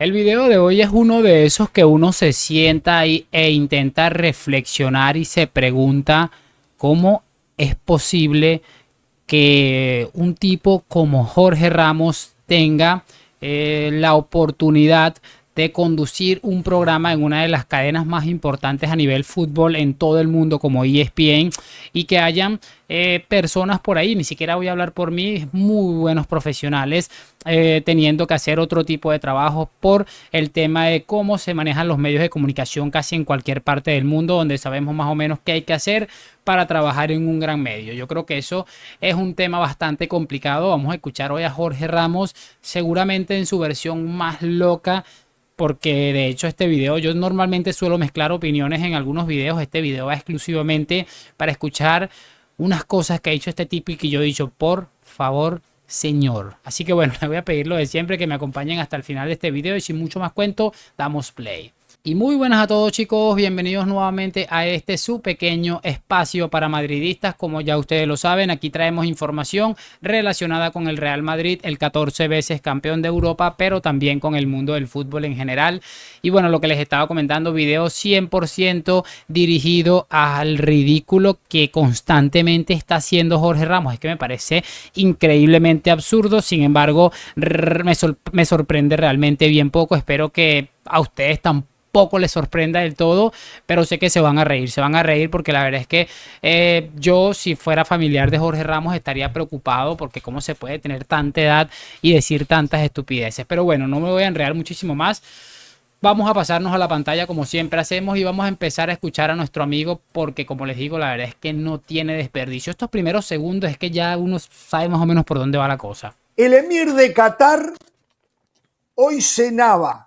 El video de hoy es uno de esos que uno se sienta ahí e intenta reflexionar y se pregunta cómo es posible que un tipo como Jorge Ramos tenga la oportunidad de conducir un programa en una de las cadenas más importantes a nivel fútbol en todo el mundo como ESPN y que hayan personas por ahí, ni siquiera voy a hablar por mí, muy buenos profesionales teniendo que hacer otro tipo de trabajo por el tema de cómo se manejan los medios de comunicación casi en cualquier parte del mundo, donde sabemos más o menos qué hay que hacer para trabajar en un gran medio. Yo creo que eso es un tema bastante complicado. Vamos a escuchar hoy a Jorge Ramos, seguramente en su versión más loca, porque de hecho este video, yo normalmente suelo mezclar opiniones en algunos videos. Este video va exclusivamente para escuchar unas cosas que ha dicho este tipo y que yo he dicho, por favor, señor. Así que bueno, le voy a pedir lo de siempre, que me acompañen hasta el final de este video y sin mucho más cuento, damos play. Y muy buenas a todos, chicos, bienvenidos nuevamente a este su pequeño espacio para madridistas. Como ya ustedes lo saben, aquí traemos información relacionada con el Real Madrid, el 14 veces campeón de Europa, pero también con el mundo del fútbol en general. Y bueno, lo que les estaba comentando, video 100% dirigido al ridículo que constantemente está haciendo Jorge Ramos. Es que me parece increíblemente absurdo, sin embargo, me sorprende realmente bien poco. Espero que a ustedes tampoco les sorprenda del todo, pero sé que se van a reír porque la verdad es que yo, si fuera familiar de Jorge Ramos, estaría preocupado porque cómo se puede tener tanta edad y decir tantas estupideces. Pero bueno, no me voy a enredar muchísimo más. Vamos a pasarnos a la pantalla como siempre hacemos y vamos a empezar a escuchar a nuestro amigo porque, como les digo, la verdad es que no tiene desperdicio. Estos primeros segundos es que ya uno sabe más o menos por dónde va la cosa. El emir de Qatar hoy cenaba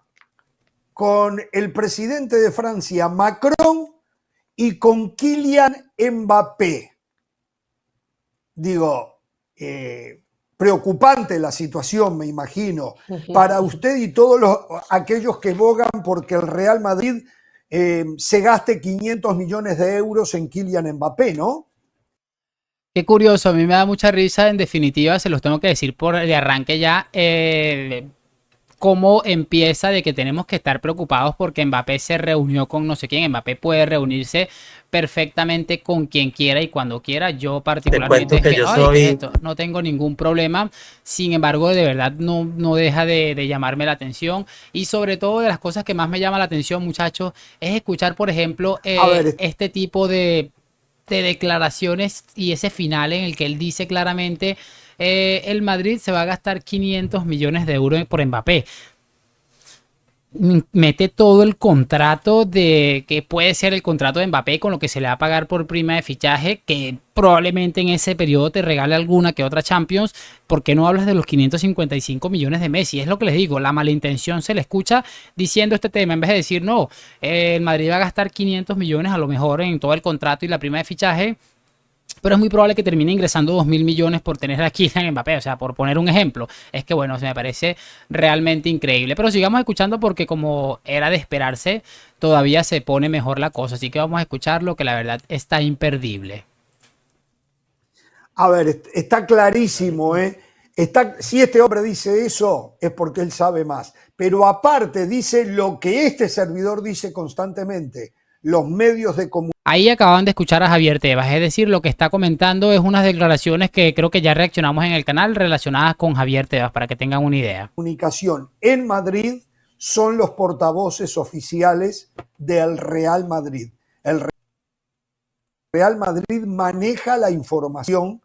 con el presidente de Francia, Macron, y con Kylian Mbappé. Digo, preocupante la situación, me imagino, para usted y todos aquellos que bogan porque el Real Madrid se gaste 500 millones de euros en Kylian Mbappé, ¿no? Qué curioso, a mí me da mucha risa, en definitiva, se los tengo que decir por de arranque ya, cómo empieza de que tenemos que estar preocupados porque Mbappé se reunió con no sé quién. Mbappé puede reunirse perfectamente con quien quiera y cuando quiera. Yo particularmente es que, ay, ¿qué es esto? No tengo ningún problema. Sin embargo, de verdad no deja de llamarme la atención. Y sobre todo de las cosas que más me llama la atención, muchachos, es escuchar, por ejemplo, este tipo de declaraciones y ese final en el que él dice claramente el Madrid se va a gastar 500 millones de euros por Mbappé. Mete todo el contrato de que puede ser el contrato de Mbappé con lo que se le va a pagar por prima de fichaje, que probablemente en ese periodo te regale alguna que otra Champions. ¿Por qué no hablas de los 555 millones de Messi? Es lo que les digo, la malintención se le escucha diciendo este tema en vez de decir no, el Madrid va a gastar 500 millones a lo mejor en todo el contrato y la prima de fichaje, pero es muy probable que termine ingresando 2.000 millones por tener a Kylian Mbappé, o sea, por poner un ejemplo. Es que bueno, se me parece realmente increíble. Pero sigamos escuchando porque, como era de esperarse, todavía se pone mejor la cosa. Así que vamos a escucharlo, que la verdad está imperdible. A ver, está clarísimo, ¿eh? Si este hombre dice eso, es porque él sabe más. Pero aparte dice lo que este servidor dice constantemente: los medios de comunicación. Ahí acaban de escuchar a Javier Tebas, es decir, lo que está comentando es unas declaraciones que creo que ya reaccionamos en el canal relacionadas con Javier Tebas, para que tengan una idea. Comunicación en Madrid son los portavoces oficiales del Real Madrid. El Real Madrid maneja la información,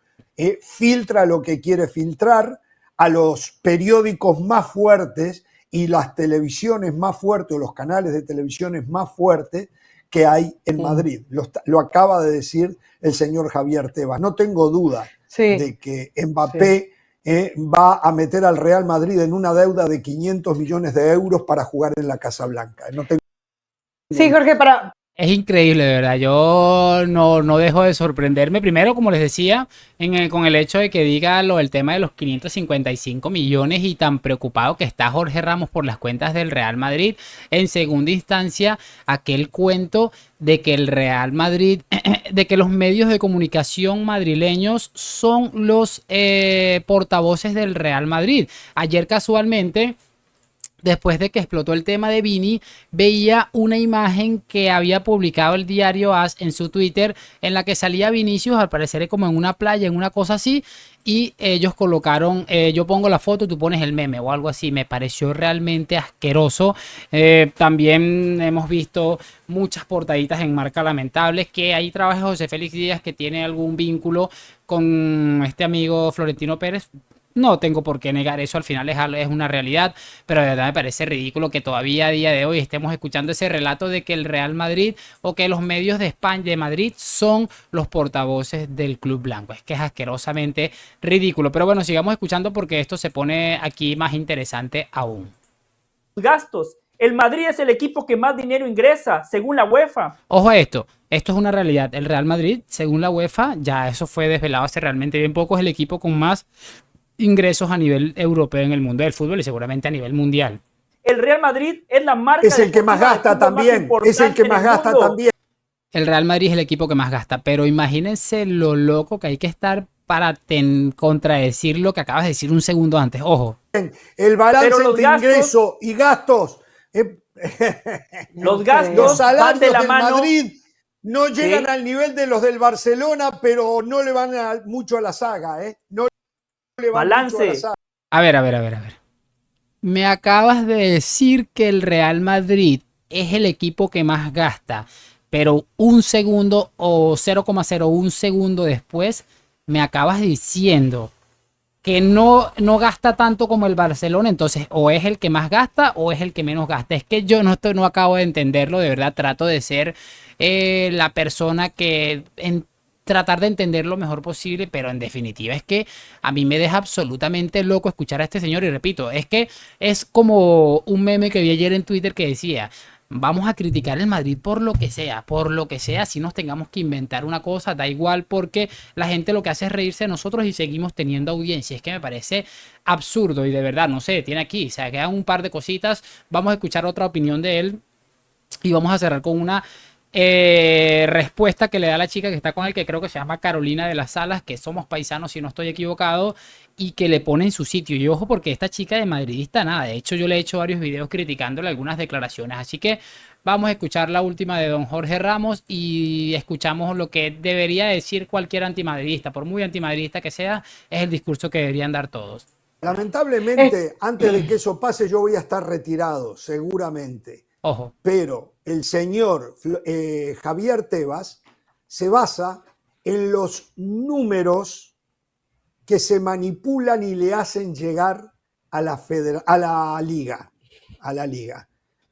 filtra lo que quiere filtrar a los periódicos más fuertes y las televisiones más fuertes o los canales de televisiones más fuertes que hay en Madrid. Lo acaba de decir el señor Javier Tebas. No tengo duda de que Mbappé va a meter al Real Madrid en una deuda de 500 millones de euros para jugar en la Casa Blanca. No tengo Jorge, Es increíble, de verdad. Yo no dejo de sorprenderme. Primero, como les decía, con el hecho de que diga el tema de los 555 millones y tan preocupado que está Jorge Ramos por las cuentas del Real Madrid. En segunda instancia, aquel cuento de que el Real Madrid, de que los medios de comunicación madrileños son los portavoces del Real Madrid. Ayer casualmente después de que explotó el tema de Vini, veía una imagen que había publicado el diario AS en su Twitter, en la que salía Vinicius, al parecer como en una playa, en una cosa así, y ellos colocaron, yo pongo la foto, tú pones el meme o algo así. Me pareció realmente asqueroso. También hemos visto muchas portaditas en Marca Lamentables, que ahí trabaja José Félix Díaz, que tiene algún vínculo con este amigo Florentino Pérez. No tengo por qué negar eso, al final es una realidad, pero de verdad me parece ridículo que todavía a día de hoy estemos escuchando ese relato de que el Real Madrid o que los medios de España, de Madrid, son los portavoces del Club Blanco. Es que es asquerosamente ridículo. Pero bueno, sigamos escuchando porque esto se pone aquí más interesante aún. Gastos. El Madrid es el equipo que más dinero ingresa, según la UEFA. Ojo a esto es una realidad. El Real Madrid, según la UEFA, ya eso fue desvelado hace realmente bien poco, es el equipo con más ingresos a nivel europeo en el mundo del fútbol y seguramente a nivel mundial. El Real Madrid es la marca. Es el que más gasta también. Es el que más gasta también. El Real Madrid es el equipo que más gasta, pero imagínense lo loco que hay que estar para contradecir lo que acabas de decir un segundo antes. Ojo. El balance entre ingresos y gastos. Los gastos, los salarios van de la del mano. Madrid no llegan al nivel de los del Barcelona, pero no le van mucho a la saga, ¿eh? No le van mucho a la saga. A ver. Me acabas de decir que el Real Madrid es el equipo que más gasta, pero un segundo o 0,01 segundo después me acabas diciendo que no gasta tanto como el Barcelona. Entonces, o es el que más gasta o es el que menos gasta. Es que yo no acabo de entenderlo, de verdad. Trato de ser la persona que tratar de entender lo mejor posible, pero en definitiva es que a mí me deja absolutamente loco escuchar a este señor. Y repito, es que es como un meme que vi ayer en Twitter que decía: vamos a criticar el Madrid por lo que sea, si nos tengamos que inventar una cosa, da igual, porque la gente lo que hace es reírse de nosotros y seguimos teniendo audiencia. Es que me parece absurdo y de verdad, no sé, tiene aquí, o sea, quedan un par de cositas. Vamos a escuchar otra opinión de él y vamos a cerrar con una respuesta que le da la chica que está con él, que creo que se llama Carolina de las Salas, que somos paisanos si no estoy equivocado, y que le pone en su sitio. Y ojo, porque esta chica de madridista nada, de hecho yo le he hecho varios videos criticándole algunas declaraciones, así que vamos a escuchar la última de don Jorge Ramos y escuchamos lo que debería decir cualquier antimadridista, por muy antimadridista que sea, es el discurso que deberían dar todos. Lamentablemente, antes de que eso pase, yo voy a estar retirado, seguramente. Ojo. Pero el señor Javier Tebas se basa en los números que se manipulan y le hacen llegar a la liga.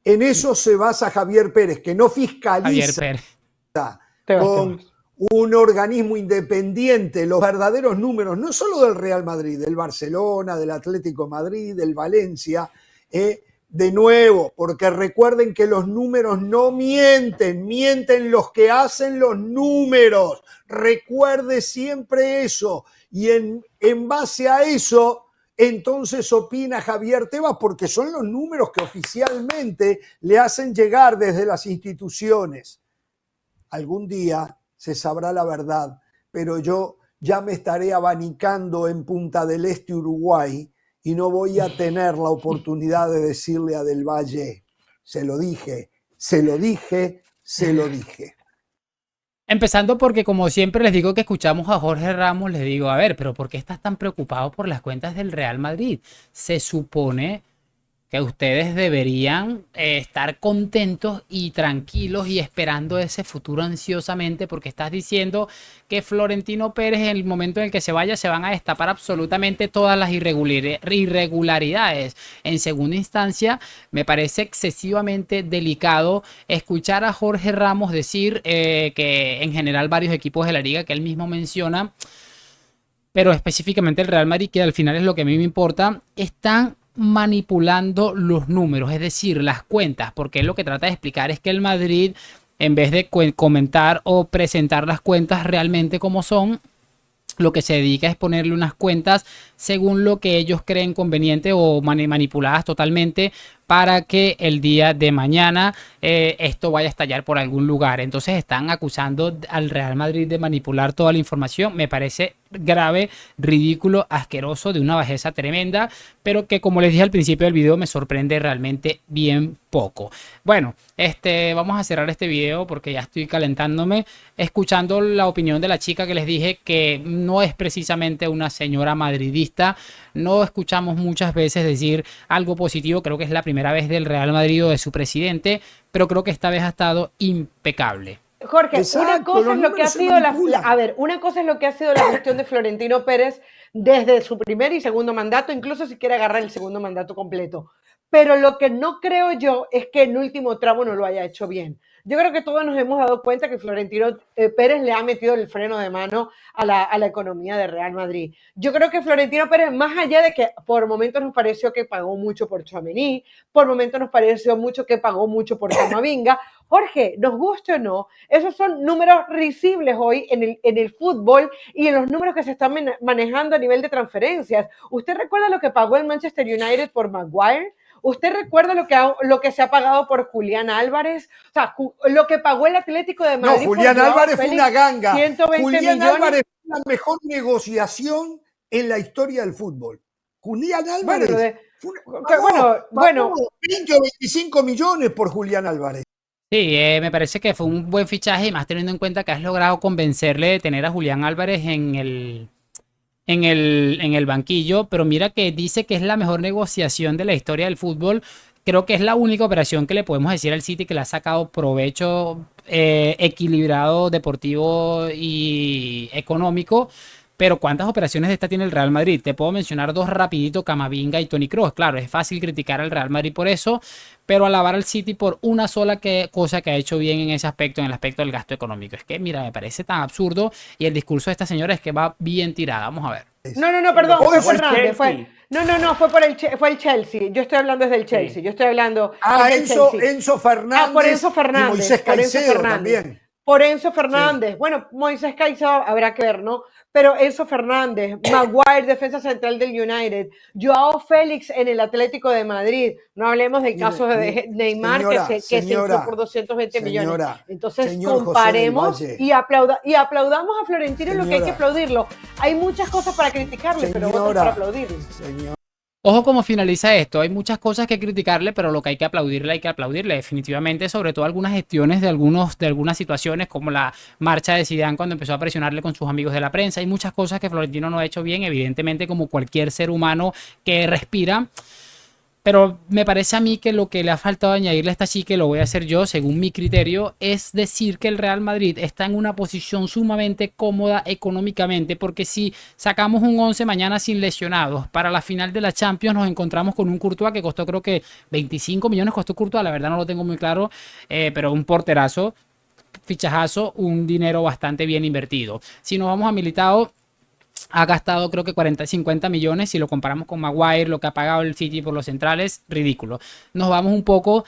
En eso se basa Javier Pérez, que no fiscaliza con un organismo independiente los verdaderos números, no solo del Real Madrid, del Barcelona, del Atlético de Madrid, del Valencia, de nuevo, porque recuerden que los números no mienten, mienten los que hacen los números. Recuerde siempre eso. Y en base a eso, entonces opina Javier Tebas, porque son los números que oficialmente le hacen llegar desde las instituciones. Algún día se sabrá la verdad, pero yo ya me estaré abanicando en Punta del Este, Uruguay, y no voy a tener la oportunidad de decirle a Del Valle: se lo dije. Empezando porque, como siempre les digo que escuchamos a Jorge Ramos, les digo, a ver, pero ¿por qué estás tan preocupado por las cuentas del Real Madrid? Se supone que ustedes deberían estar contentos y tranquilos y esperando ese futuro ansiosamente, porque estás diciendo que Florentino Pérez, en el momento en el que se vaya, se van a destapar absolutamente todas las irregularidades. En segunda instancia, me parece excesivamente delicado escuchar a Jorge Ramos decir que en general varios equipos de la liga que él mismo menciona, pero específicamente el Real Madrid, que al final es lo que a mí me importa, están manipulando los números, es decir, las cuentas, porque él lo que trata de explicar es que el Madrid, en vez de comentar o presentar las cuentas realmente como son, lo que se dedica es ponerle unas cuentas según lo que ellos creen conveniente o manipuladas totalmente para que el día de mañana esto vaya a estallar por algún lugar. Entonces están acusando al Real Madrid de manipular toda la información. Me parece grave, ridículo, asqueroso, de una bajeza tremenda, pero que, como les dije al principio del video, me sorprende realmente bien poco. Bueno, vamos a cerrar este video porque ya estoy calentándome, escuchando la opinión de la chica que les dije que no es precisamente una señora madridista. No escuchamos muchas veces decir algo positivo. Creo que es la primera vez del Real Madrid o de su presidente, pero creo que esta vez ha estado impecable. Jorge, una cosa es lo que ha sido una cosa es lo que ha sido la gestión de Florentino Pérez desde su primer y segundo mandato, incluso si quiere agarrar el segundo mandato completo. Pero lo que no creo yo es que en último tramo no lo haya hecho bien. Yo creo que todos nos hemos dado cuenta que Florentino Pérez le ha metido el freno de mano a la economía de Real Madrid. Yo creo que Florentino Pérez, más allá de que por momentos nos pareció que pagó mucho por Tchouaméni, por momentos nos pareció mucho que pagó mucho por Camavinga, Jorge, nos guste o no, esos son números risibles hoy en el fútbol y en los números que se están manejando a nivel de transferencias. ¿Usted recuerda lo que pagó el Manchester United por Maguire? ¿Usted recuerda lo que se ha pagado por Julián Álvarez? O sea, lo que pagó el Atlético de Madrid. No, Julián Álvarez fue una ganga. 120 Julián millones. Álvarez fue la mejor negociación en la historia del fútbol. Julián Álvarez. Bueno, 20 o 25 millones por Julián Álvarez. Sí, me parece que fue un buen fichaje, y más teniendo en cuenta que has logrado convencerle de tener a Julián Álvarez en el banquillo, pero mira que dice que es la mejor negociación de la historia del fútbol. Creo que es la única operación que le podemos decir al City que le ha sacado provecho equilibrado, deportivo y económico. Pero ¿cuántas operaciones de esta tiene el Real Madrid? Te puedo mencionar dos rapidito: Camavinga y Toni Kroos. Claro, es fácil criticar al Real Madrid por eso, pero alabar al City por una sola cosa que ha hecho bien en ese aspecto, en el aspecto del gasto económico. Es que, mira, me parece tan absurdo, y el discurso de esta señora es que va bien tirada. Vamos a ver. No, perdón, fue Fernández. Fue el Chelsea. Yo estoy hablando desde el Chelsea. Sí. Yo estoy hablando. Enzo Fernández. Por Enzo Fernández. Y Moisés Caicedo también. Por Enzo Fernández. Sí. Bueno, Moisés Caicedo habrá que ver, ¿no? Pero Enzo Fernández, Maguire, defensa central del United, Joao Félix en el Atlético de Madrid. No hablemos del caso de Neymar, que se fue por 220 millones. Entonces, comparemos y aplaudamos a Florentino en lo que hay que aplaudirlo. Hay muchas cosas para criticarle, pero otras para aplaudirle. Ojo cómo finaliza esto. Hay muchas cosas que criticarle, pero lo que hay que aplaudirle definitivamente, sobre todo algunas gestiones de algunas situaciones, como la marcha de Zidane cuando empezó a presionarle con sus amigos de la prensa. Hay muchas cosas que Florentino no ha hecho bien, evidentemente, como cualquier ser humano que respira. Pero me parece a mí que lo que le ha faltado añadirle a esta chica, y lo voy a hacer yo según mi criterio, es decir que el Real Madrid está en una posición sumamente cómoda económicamente, porque si sacamos un 11 mañana sin lesionados, para la final de la Champions nos encontramos con un Courtois que costó, creo que 25 millones costó Courtois, la verdad no lo tengo muy claro, pero un porterazo, fichajazo, un dinero bastante bien invertido. Si nos vamos a Militao, ha gastado creo que 50 millones. Si lo comparamos con Maguire, lo que ha pagado el City por los centrales, ridículo. Nos vamos un poco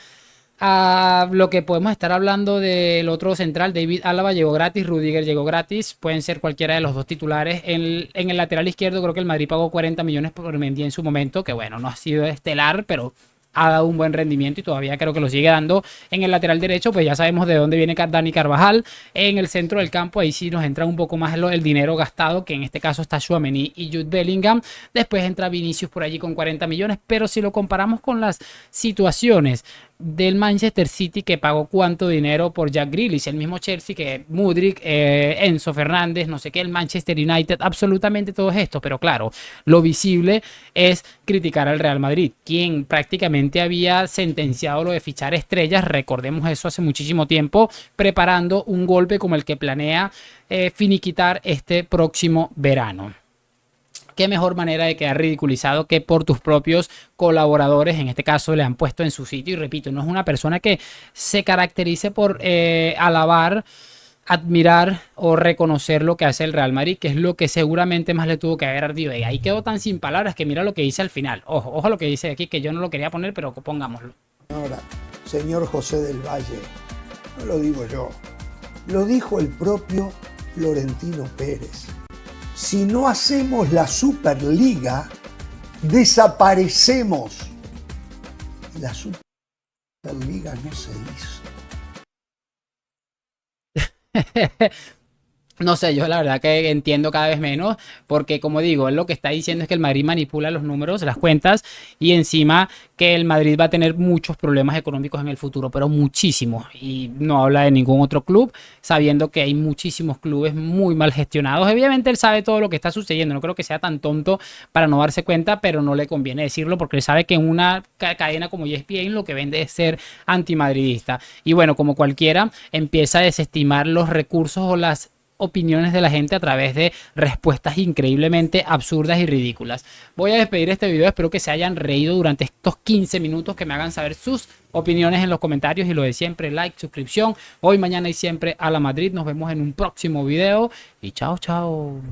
a lo que podemos estar hablando del otro central. David Alaba llegó gratis, Rudiger llegó gratis, pueden ser cualquiera de los dos titulares. En el lateral izquierdo creo que el Madrid pagó 40 millones por Mendy en su momento, que bueno, no ha sido estelar, pero ha dado un buen rendimiento y todavía creo que lo sigue dando. En el lateral derecho, pues ya sabemos de dónde viene Dani Carvajal. En el centro del campo, ahí sí nos entra un poco más el dinero gastado, que en este caso está Tchouaméni y Jude Bellingham. Después entra Vinicius por allí con 40 millones, pero si lo comparamos con las situaciones del Manchester City, que pagó cuánto dinero por Jack Grealish, el mismo Chelsea, que Mudryk, Enzo Fernández, no sé qué, el Manchester United, absolutamente todo esto. Pero claro, lo visible es criticar al Real Madrid, quien prácticamente había sentenciado lo de fichar estrellas, recordemos eso, hace muchísimo tiempo, preparando un golpe como el que planea finiquitar este próximo verano. Qué mejor manera de quedar ridiculizado que por tus propios colaboradores. En este caso le han puesto en su sitio, y repito, no es una persona que se caracterice por alabar, admirar o reconocer lo que hace el Real Madrid, que es lo que seguramente más le tuvo que haber ardido. Y ahí quedó tan sin palabras que mira lo que dice al final. Ojo lo que dice aquí, que yo no lo quería poner, pero pongámoslo. Ahora, señor José del Valle, no lo digo yo, lo dijo el propio Florentino Pérez. Si no hacemos la Superliga, desaparecemos. La Superliga no se hizo. No sé, yo la verdad que entiendo cada vez menos, porque como digo, él lo que está diciendo es que el Madrid manipula los números, las cuentas, y encima que el Madrid va a tener muchos problemas económicos en el futuro, pero muchísimos, y no habla de ningún otro club, sabiendo que hay muchísimos clubes muy mal gestionados. Obviamente él sabe todo lo que está sucediendo, no creo que sea tan tonto para no darse cuenta, pero no le conviene decirlo, porque él sabe que en una cadena como ESPN lo que vende es ser antimadridista. Y bueno, como cualquiera, empieza a desestimar los recursos o las opiniones de la gente a través de respuestas increíblemente absurdas y ridículas. Voy a despedir este video, espero que se hayan reído durante estos 15 minutos, que me hagan saber sus opiniones en los comentarios y lo de siempre, like, suscripción, hoy, mañana y siempre a la Madrid. Nos vemos en un próximo video y chao, chao.